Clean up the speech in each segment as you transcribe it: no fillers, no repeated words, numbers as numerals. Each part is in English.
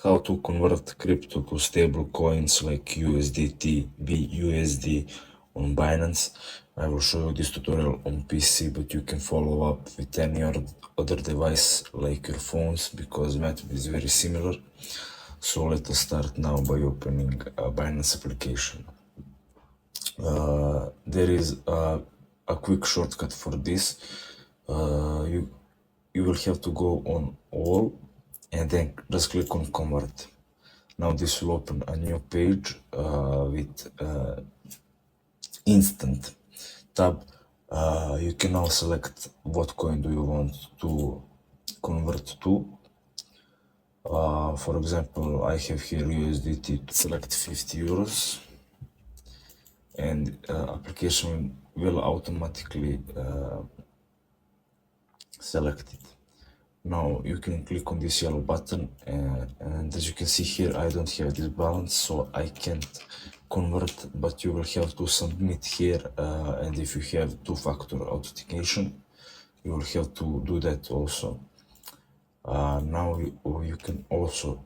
how to convert crypto to stable coins like USDT, BUSD on Binance. I will show you this tutorial on PC, but you can follow up with any other device like your phones, because method is very similar. So let us start now by opening a Binance application. There is a quick shortcut for this. You will have to go on all and then just click on convert. Now this will open a new page with instant tab. You can now select what coin do you want to convert to. For example, I have here USDT. Select 50 euros and application will automatically select it. Now you can click on this yellow button and as you can see here, I don't have this balance, so I can't convert, but you will have to submit here, and if you have two-factor authentication, you will have to do that also. Now you can also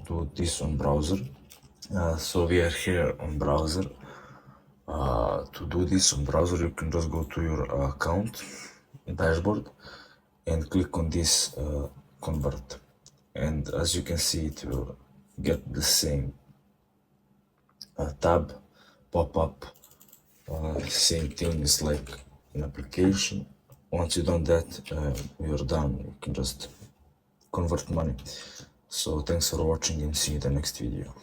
do this on browser. So we are here on browser. To do this on browser, you can just go to your account dashboard and click on this convert, and as you can see, it will get the same tab pop up, same thing is like an application. Once you done that, you're done. You can just convert money. So thanks for watching and see you in the next video.